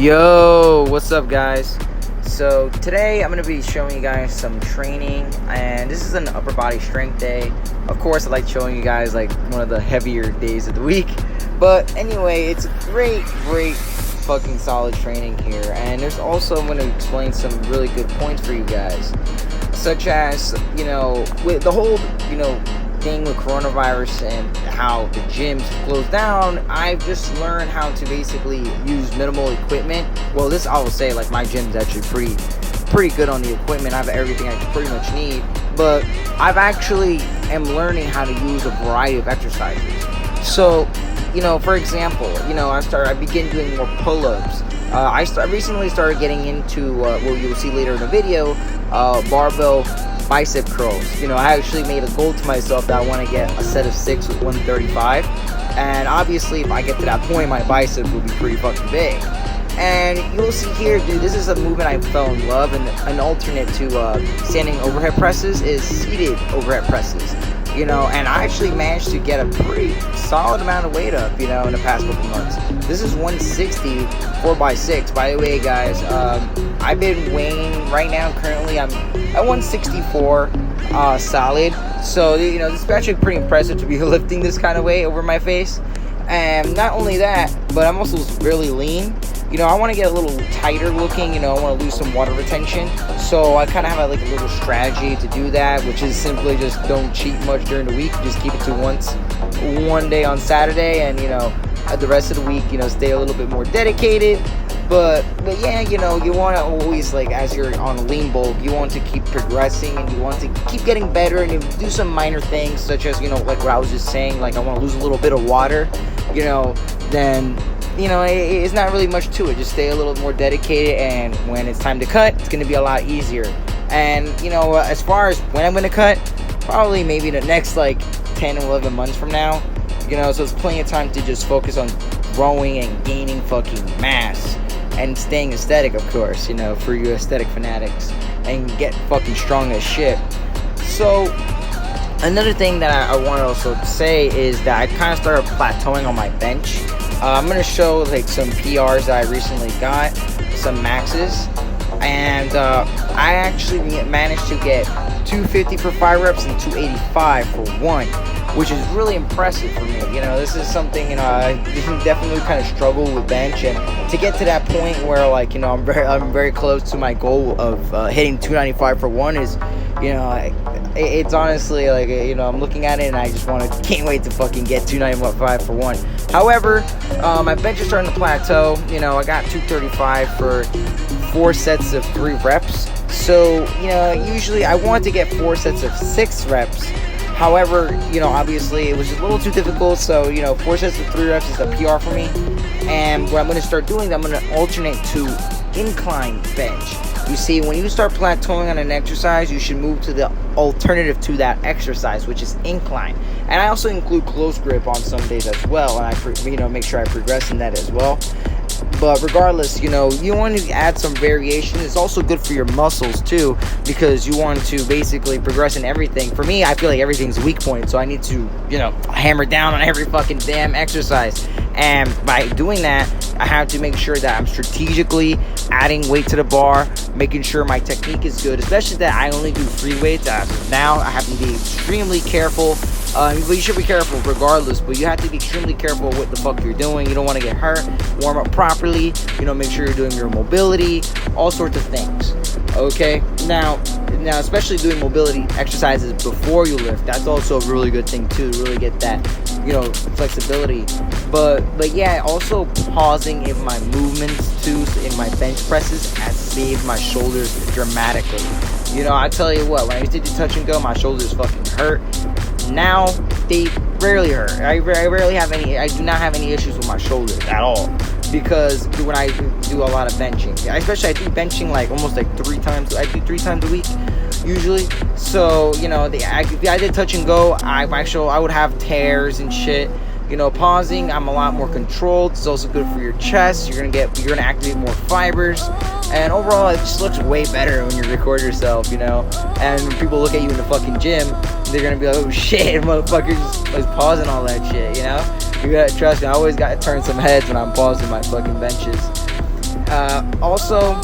Yo, what's up guys? So today I'm going to be showing you guys some training, and this is an upper body strength day. Of course I like showing you guys like one of the heavier days of the week, but anyway, it's a great fucking solid training here. And there's also, I'm going to explain some really good points for you guys, such as, with the whole thing with coronavirus and how the gyms closed down. I've just learned how to basically use minimal equipment. Well, this I will say, like, my gym's actually pretty good on the equipment. I have everything I pretty much need, but I've actually am learning how to use a variety of exercises. So, for example, I begin doing more pull-ups. I recently started getting into what you'll see later in the video, barbell bicep curls. I actually made a goal to myself that I want to get a set of 6 with 135, and obviously if I get to that point, my bicep will be pretty fucking big. And you'll see here, dude, this is a movement I fell in love, and an alternate to standing overhead presses is seated overhead presses. And I actually managed to get a pretty solid amount of weight up, in the past couple months. This is 160 4x6. By the way, guys, I've been weighing right now. Currently, I'm at 164 solid. So, this is actually pretty impressive to be lifting this kind of weight over my face. And not only that, but I'm also really lean. I want to get a little tighter looking. I want to lose some water retention. So I kind of have a little strategy to do that, which is simply just don't cheat much during the week. Just keep it to one day on Saturday, and the rest of the week, stay a little bit more dedicated. But yeah, you want to always, as you're on a lean bulk, you want to keep progressing, and you want to keep getting better, and you do some minor things, such as, like what I was just saying, I want to lose a little bit of water, then it's not really much to it. Just stay a little more dedicated, and when it's time to cut, it's going to be a lot easier. And as far as when I'm going to cut, probably maybe the next 10 or 11 months from now, so it's plenty of time to just focus on growing and gaining fucking mass and staying aesthetic, of course, for you aesthetic fanatics, and get fucking strong as shit. So another thing that I want to also say is that I kind of started plateauing on my bench. I'm going to show some PRs that I recently got, some maxes, and I actually managed to get 250 for 5 reps and 285 for 1, which is really impressive for me. This is something, I definitely kind of struggle with bench, and to get to that point where I'm very close to my goal of hitting 295 for 1 is, it's honestly I'm looking at it and I just can't wait to fucking get 295 for 1. However, my bench is starting to plateau. I got 235 for 4 sets of 3 reps. So, usually I want to get 4 sets of 6 reps. However, obviously it was just a little too difficult. So, 4 sets of 3 reps is a PR for me. And what I'm going to start doing, I'm going to alternate to incline bench. You see, when you start plateauing on an exercise, you should move to the alternative to that exercise, which is incline. And I also include close grip on some days as well, and I make sure I progress in that as well. But regardless, you want to add some variation. It's also good for your muscles too, because you want to basically progress in everything. For me, I feel like everything's a weak point, so I need to, hammer down on every fucking damn exercise. And by doing that, I have to make sure that I'm strategically adding weight to the bar, making sure my technique is good, especially that I only do free weights. Now I have to be extremely careful. But you should be careful regardless, but you have to be extremely careful what the fuck you're doing. You don't want to get hurt. Warm up properly. Make sure you're doing your mobility, all sorts of things. Okay? Now especially doing mobility exercises before you lift, that's also a really good thing too, to really get that, flexibility. But yeah, also pausing in my movements too, in my bench presses, has saved my shoulders dramatically. I tell you what, when I used to do touch and go, my shoulders fucking hurt. Now they rarely hurt. I do not have any issues with my shoulders at all, because when I do a lot of benching, especially I do benching almost 3 times. I do 3 times a week usually. So if I did touch and go, I would have tears and shit. Pausing, I'm a lot more controlled. It's also good for your chest. You're gonna activate more fibers, and overall it just looks way better when you record yourself, and when people look at you in the fucking gym, they're gonna be like, oh shit, motherfucker just pausing all that shit. You gotta trust me, I always gotta turn some heads when I'm pausing my fucking benches. Also,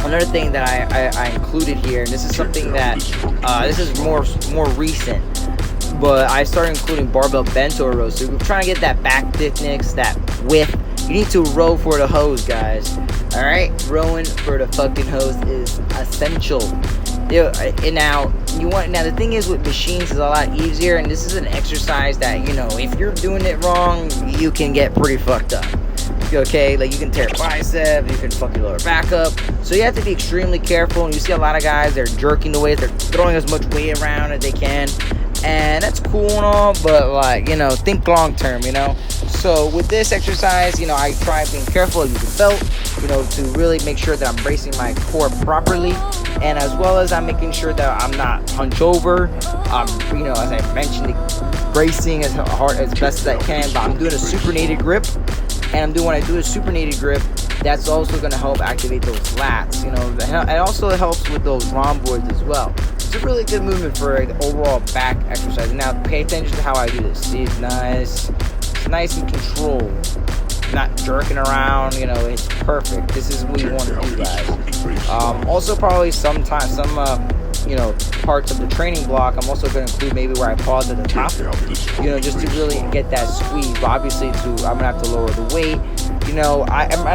another thing that I included here, and this is something that this is more recent, but I started including barbell bento rows. So if you're trying to get that back thickness, that width, you need to row for the hose, guys. All right, rowing for the fucking hose is essential. And now the thing is with machines is a lot easier, and this is an exercise that, you know, if you're doing it wrong, you can get pretty fucked up. Okay, like you can tear a bicep, you can fuck your lower back up. So you have to be extremely careful. And you see a lot of guys, they're jerking the weight, they're throwing as much weight around as they can, and that's cool and all, but like, you know, think long term, you know. So with this exercise, you know, I try being careful, use the belt, you know, to really make sure that I'm bracing my core properly, and as well as I'm making sure that I'm not hunched over. You know, as I mentioned, bracing as hard as best as I can, but I'm doing a supinated grip. And when I do a supinated grip, that's also going to help activate those lats. You know, it also helps with those rhomboids as well. It's a really good movement for the overall back exercise. Now, pay attention to how I do this. See, it's nice. It's nice and controlled. Not jerking around. You know, it's perfect. This is what you want to do, guys. Also, probably sometimes you know, parts of the training block, I'm also going to include maybe where I pause at the top, you know, just to really get that squeeze. But obviously, I'm going to have to lower the weight. You know,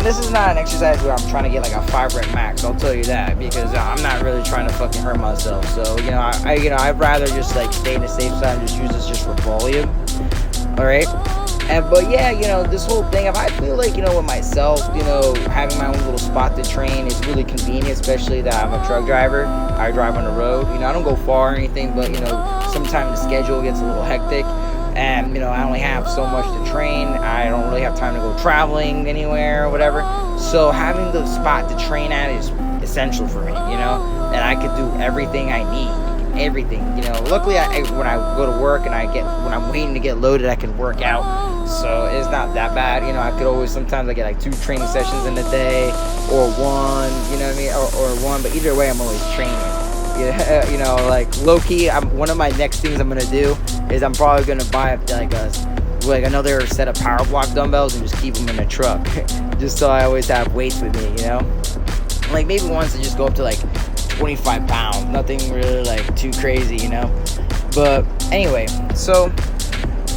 this is not an exercise where I'm trying to get like a 5 rep max, I'll tell you that, because I'm not really trying to fucking hurt myself. So, you know, I'd rather just like stay in the safe side and just use this just for volume. All right. But yeah, you know, this whole thing, if I feel like, you know, with myself, you know, having my own little spot to train is really convenient, especially that I'm a truck driver. I drive on the road. You know, I don't go far or anything, but, you know, sometimes the schedule gets a little hectic, and, you know, I only have so much to train. I don't really have time to go traveling anywhere or whatever. So having the spot to train at is essential for me, you know, and I could do everything I need. Everything, you know. Luckily, when I go to work and when I'm waiting to get loaded, I can work out, so it's not that bad. You know, I could always, sometimes I get like 2 training sessions in a day, or 1, you know what I mean, or 1, but either way, I'm always training. You know, like low-key, one of my next things I'm gonna do is I'm probably gonna buy like another set of power block dumbbells and just keep them in the truck, just so I always have weights with me, you know. Like maybe once to just go up to like 25 pounds, nothing really like too crazy, you know. But anyway, so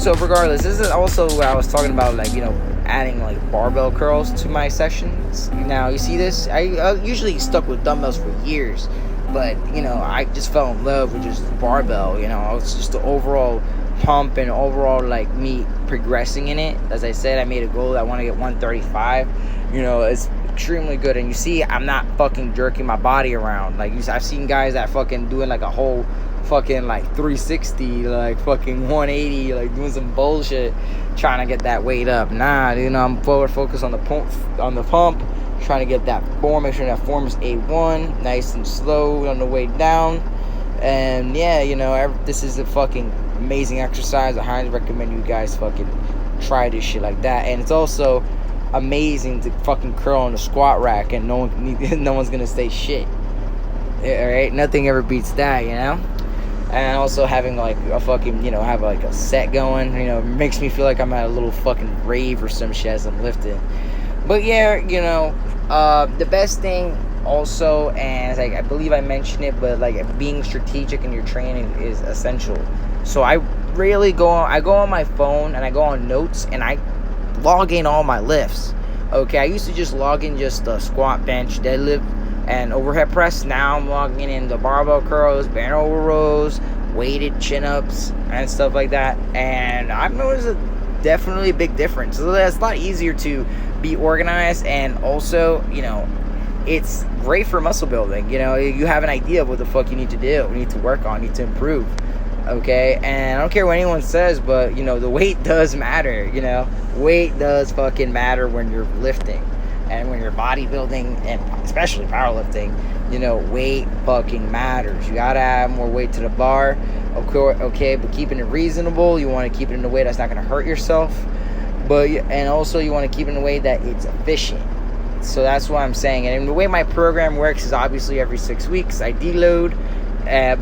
regardless, this is also where I was talking about, like, you know, adding like barbell curls to my sessions. Now you see this, I usually stuck with dumbbells for years, but, you know, I just fell in love with just barbell. You know, it's just the overall pump and overall like me progressing in it. As I said, I made a goal that I want to get 135. You know, it's extremely good, and you see I'm not fucking jerking my body around. Like, I've seen guys that fucking doing like a whole fucking like 360, like fucking 180, like doing some bullshit trying to get that weight up. Nah, you know, I'm forward focused on the pump, trying to get that form, make sure that form is A1, nice and slow on the way down. And yeah, you know, this is a fucking amazing exercise. I highly recommend you guys fucking try this shit like that. And it's also amazing to fucking curl on the squat rack, and no one's gonna say shit. Alright, nothing ever beats that, you know. And also having like a fucking, you know, have like a set going, you know, makes me feel like I'm at a little fucking rave or some shit as I'm lifting. But yeah, you know, the best thing also, and like I believe I mentioned it, but like being strategic in your training is essential. So I go on my phone and I go on notes and I log in all my lifts. Okay, I used to just log in just the squat, bench, deadlift, and overhead press. Now I'm logging in the barbell curls, bent over rows, weighted chin-ups, and stuff like that. And I've noticed definitely a big difference. So that's a lot easier to be organized, and also, you know, it's great for muscle building. You know, you have an idea of what the fuck you need to do, you need to work on, you need to improve. Okay, and I don't care what anyone says, but, you know, the weight does matter. You know, weight does fucking matter when you're lifting, and when you're bodybuilding, and especially powerlifting. You know, weight fucking matters. You gotta add more weight to the bar. Okay, but keeping it reasonable. You want to keep it in a way that's not gonna hurt yourself, and also you want to keep it in a way that it's efficient. So that's what I'm saying. And the way my program works is obviously every 6 weeks I deload.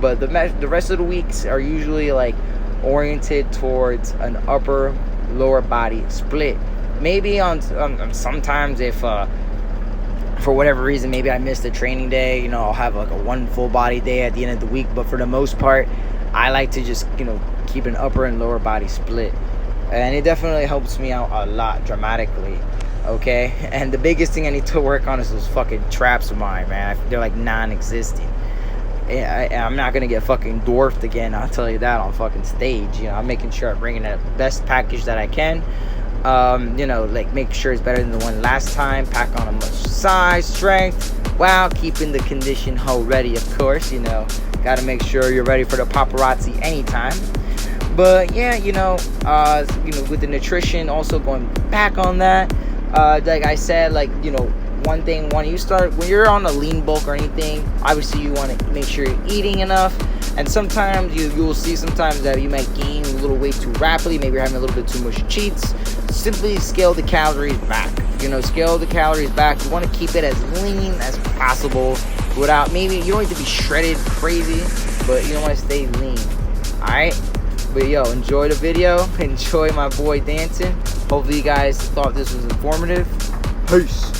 But the rest of the weeks are usually like oriented towards an upper lower body split. Maybe on sometimes if for whatever reason, maybe I missed a training day, you know, I'll have like a one full body day at the end of the week. But for the most part, I like to just, you know, keep an upper and lower body split, and it definitely helps me out a lot dramatically. Okay, and the biggest thing I need to work on is those fucking traps of mine, man. They're like non-existent. I'm not gonna get fucking dwarfed again, I'll tell you that, on fucking stage. You know, I'm making sure I'm bringing the best package that I can. You know, like make sure it's better than the one last time. Pack on a much size, strength, while keeping the condition hoe ready, of course. You know, gotta make sure you're ready for the paparazzi anytime. But yeah, you know, with the nutrition, also going back on that, like I said, like, you know, one thing, when you're on a lean bulk or anything, obviously you want to make sure you're eating enough. And sometimes you'll see sometimes that you might gain a little weight too rapidly. Maybe you're having a little bit too much cheats. Simply scale the calories back. You know, scale the calories back. You want to keep it as lean as possible without, maybe you don't need to be shredded crazy, but you don't want to stay lean. All right. But yo, enjoy the video. Enjoy my boy dancing. Hopefully you guys thought this was informative. Peace.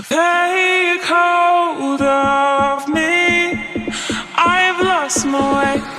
Take hold of me. I've lost my way.